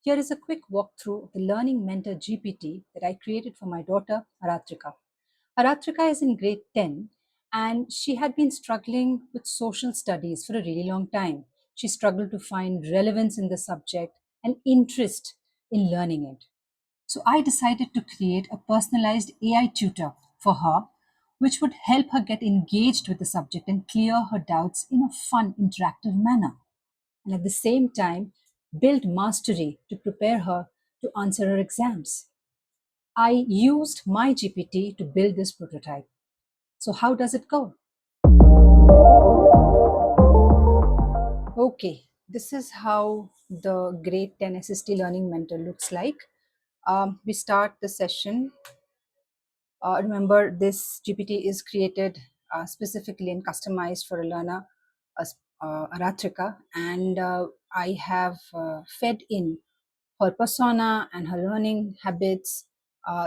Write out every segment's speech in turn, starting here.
Here is a quick walkthrough of the Learning Mentor GPT that I created for my daughter, Aratrika. Aratrika is in grade 10 and she had been struggling with social studies for a really long time. She struggled to find relevance in the subject and interest in learning it. So I decided to create a personalized AI tutor for her, which would help her get engaged with the subject and clear her doubts in a fun, interactive manner. And at the same time, build mastery to prepare her to answer her exams. I used my GPT to build this prototype. So, how does it go? Okay, this is how the grade 10 SST Learning Mentor looks like. We start the session. Remember, this GPT is created specifically and customized for a learner, Aratrika, and I have fed in her persona and her learning habits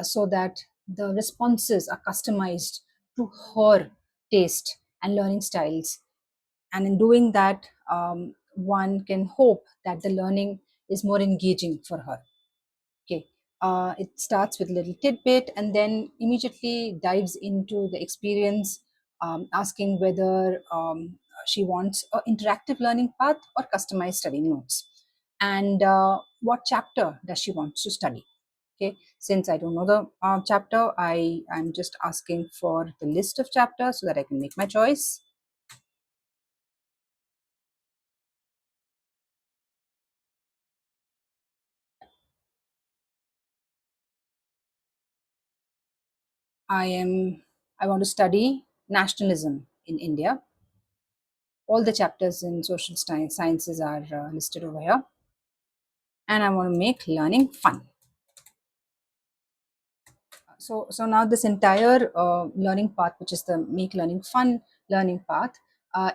so that the responses are customized to her taste and learning styles. And in doing that, one can hope that the learning is more engaging for her. Okay. It starts with a little tidbit and then immediately dives into the experience, asking whether she wants an interactive learning path or customized study notes. And what chapter does she want to study? Okay, since I don't know the chapter, I am just asking for the list of chapters so that I can make my choice. I want to study nationalism in India. All the chapters in social sciences are listed over here. And I want to make learning fun. So now this entire learning path, which is the make learning fun learning path,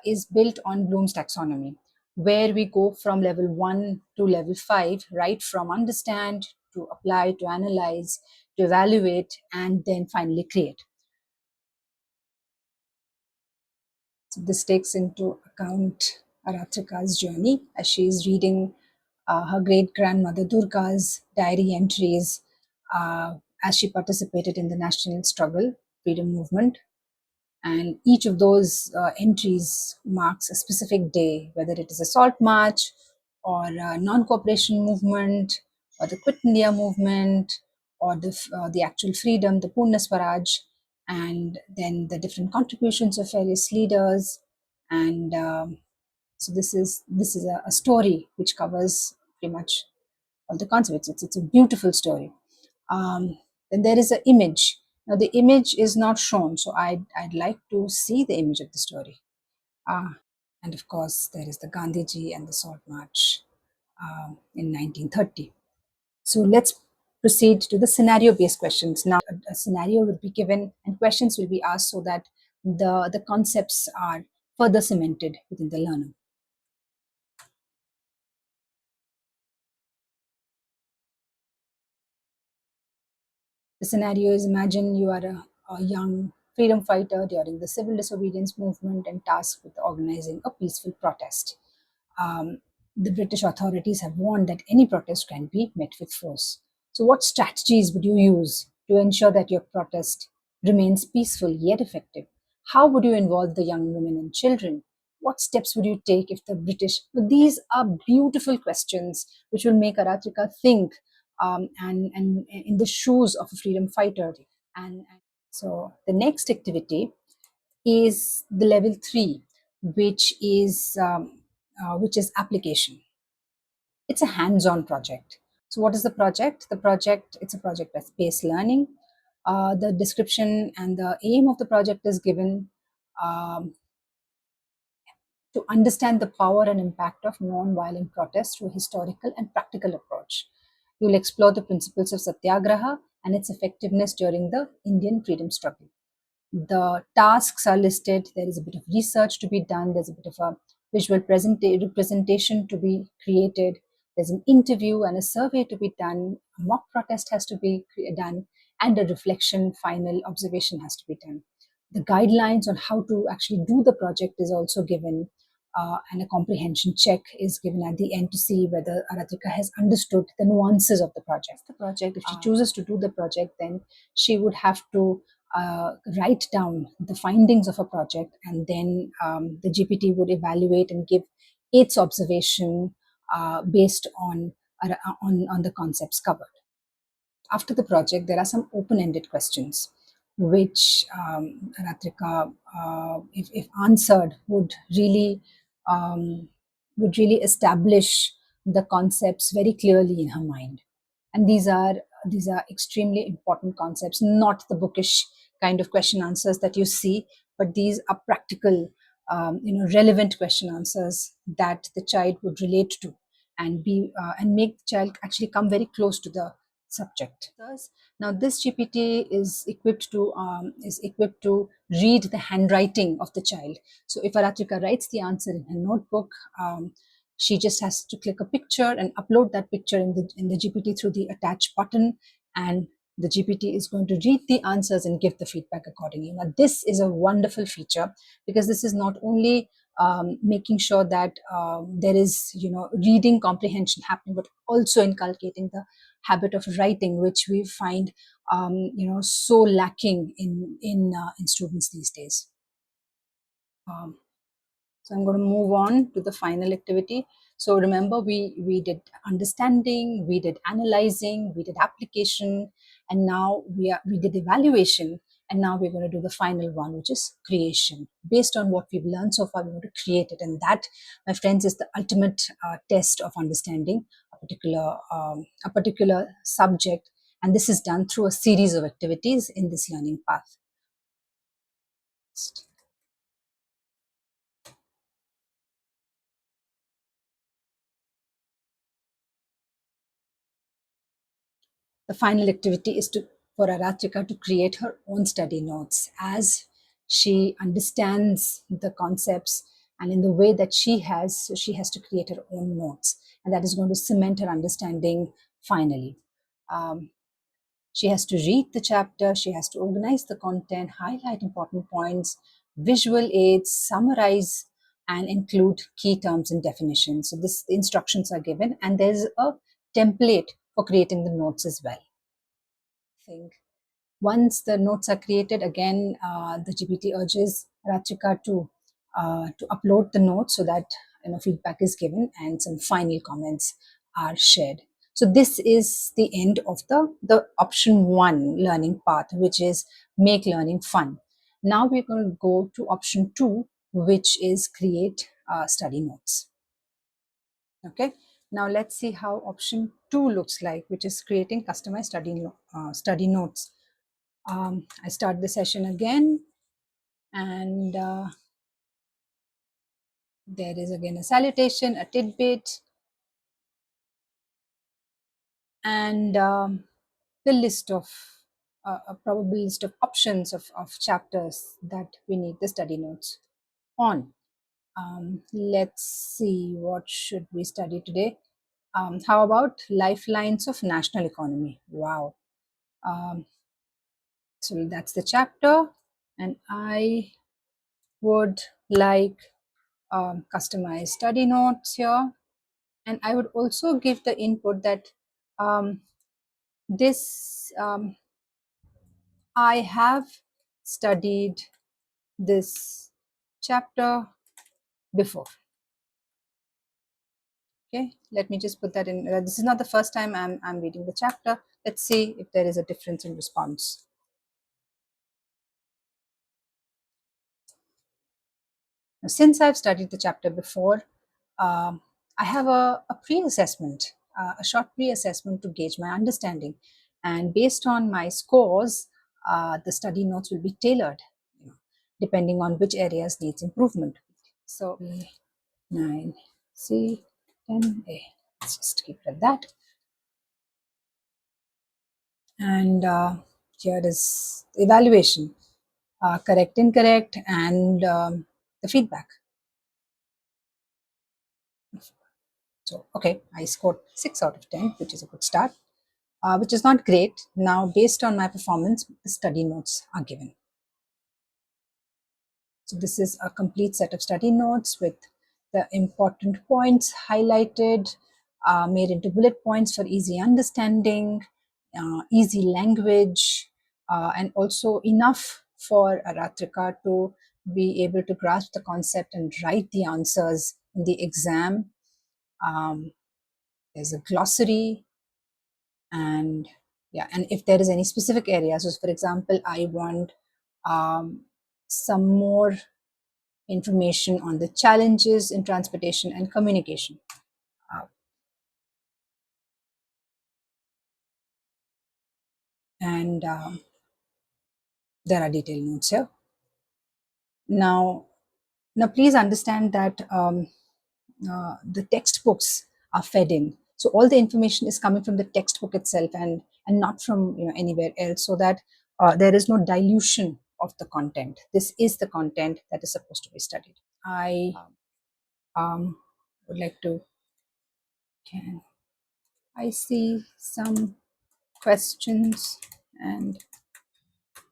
is built on Bloom's taxonomy, where we go from level 1 to level 5, right from understand to apply to analyze to evaluate and then finally create. So this takes into account Aratrika's journey as she is reading her great grandmother Durga's diary entries as she participated in the national struggle, freedom movement. And each of those entries marks a specific day, whether it is a salt march or a non-cooperation movement or the Quit India movement or the actual freedom, the Purna Swaraj, and then the different contributions of various leaders. And so this is a story which covers pretty much all the concepts. It's a beautiful story. Then there is an image. Now the image is not shown, so I'd like to see the image of the story. And of course, there is the Gandhiji and the Salt March in 1930. So let's proceed to the scenario-based questions. Now, a scenario will be given and questions will be asked so that the concepts are further cemented within the learner. The scenario is imagine you are a young freedom fighter during the civil disobedience movement and tasked with organizing a peaceful protest. The British authorities have warned that any protest can be met with force. So, what strategies would you use to ensure that your protest remains peaceful yet effective? How would you involve the young women and children? What steps would you take if the British? These are beautiful questions which will make Aratrika think and in the shoes of a freedom fighter. And so the next activity is the level 3, which is application. It's a hands-on project. So what is the project? It's a project that's based learning. The description and the aim of the project is given um, to understand the power and impact of non-violent protest through a historical and practical approach. We will explore the principles of satyagraha and its effectiveness during the Indian freedom struggle. The tasks are listed. There is a bit of research to be done. There's a bit of a visual representation to be created. There's an interview and a survey to be done. A mock protest has to be done, and a reflection, final observation has to be done. The guidelines on how to actually do the project is also given. and a comprehension check is given at the end to see whether Aratrika has understood the nuances of the project. If she chooses to do the project, then she would have to write down the findings of a project, and then the GPT would evaluate and give its observation based on the concepts covered. After the project, there are some open-ended questions which Ratrika, if answered, um, would really establish the concepts very clearly in her mind. And these are extremely important concepts, not the bookish kind of question answers that you see, but these are practical, relevant question answers that the child would relate to, and make the child actually come very close to the subject. Now, this GPT is equipped to read the handwriting of the child. So, if Aratrika writes the answer in her notebook, she just has to click a picture and upload that picture in the GPT through the attach button, and the GPT is going to read the answers and give the feedback accordingly. Now, this is a wonderful feature because this is not only making sure that there is reading comprehension happening, but also inculcating the habit of writing, which we find so lacking in students these days. Um, so I'm going to move on to the final activity. So remember, we did understanding, we did analyzing, we did application, and now we did evaluation, and now we're going to do the final one, which is creation. Based on what we've learned so far, we're going to create it, and that, my friends, is the ultimate test of understanding a particular subject. And this is done through a series of activities in this learning path. The final activity is for Aratrika to create her own study notes as she understands the concepts, and in the way that she has, so she has to create her own notes, and that is going to cement her understanding finally. Um, she has to read the chapter, she has to organize the content, highlight important points, visual aids, summarize, and include key terms and definitions. So the instructions are given, and there's a template for creating the notes as well. Think once the notes are created, again, the GPT urges Rachika to upload the notes so that feedback is given and some final comments are shared. So this is the end of the option one learning path, which is make learning fun. Now we're going to go to option two, which is create study notes. Okay. Now let's see how option two looks like, which is creating customized study notes. I start the session again, and there is again a salutation, a tidbit, and the list of a probable list of options of chapters that we need the study notes on. Let's see, what should we study today? How about lifelines of national economy? Wow. So that's the chapter, and I would like customized study notes here. And I would also give the input that this I have studied this chapter before. Okay, let me just put that in. This is not the first time I'm reading the chapter. Let's see if there is a difference in response. Now, since I've studied the chapter before, I have a pre-assessment, a short pre-assessment to gauge my understanding. And based on my scores, the study notes will be tailored, depending on which areas needs improvement. So 9, C, 10, A. Let's just keep it at that. And here is the evaluation, correct, incorrect, and the feedback. So, okay, I scored 6 out of 10, which is a good start, which is not great. Now, based on my performance, the study notes are given. So, this is a complete set of study notes with the important points highlighted, made into bullet points for easy understanding, easy language, and also enough for Aratrika to be able to grasp the concept and write the answers in the exam. Um, there's a glossary, and yeah, and if there is any specific areas, so for example, I want some more information on the challenges in transportation and communication. Uh, and there are detailed notes here. Now, please understand that the textbooks are fed in. So all the information is coming from the textbook itself, and not from anywhere else, so that there is no dilution of the content. This is the content that is supposed to be studied. I would like to. Can I see some questions and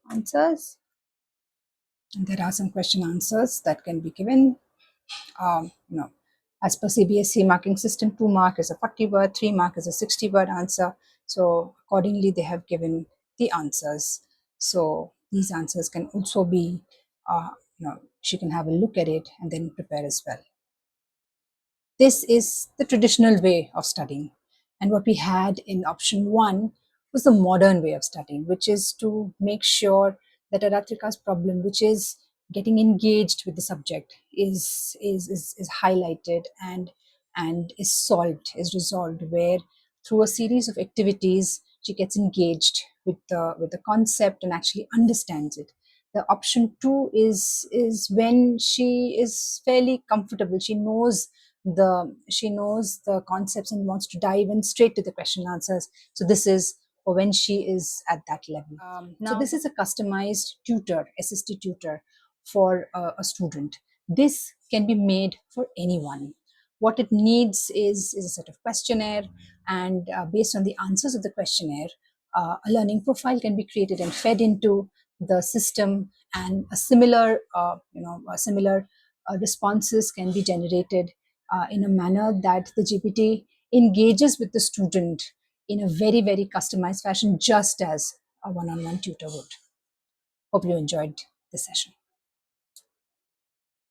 answers? And there are some question answers that can be given. Um, you know, as per CBSE marking system, 2 mark is a 40 word, 3 mark is a 60 word answer. So accordingly, they have given the answers. So these answers can also be, she can have a look at it and then prepare as well. This is the traditional way of studying. And what we had in option 1 was the modern way of studying, which is to make sure that Aratrika's problem, which is getting engaged with the subject, is highlighted and is solved, is resolved, where through a series of activities she gets engaged with the concept and actually understands it. The option 2 is when she is fairly comfortable, she knows the concepts and wants to dive in straight to the question answers. So this is for when she is at that level. So this is a customized tutor, SST tutor for a student. This can be made for anyone. What it needs is a set of questionnaire, and based on the answers of the questionnaire, a learning profile can be created and fed into the system, and a similar responses can be generated in a manner that the GPT engages with the student in a very, very customized fashion, just as a one-on-one tutor would. Hope you enjoyed the session.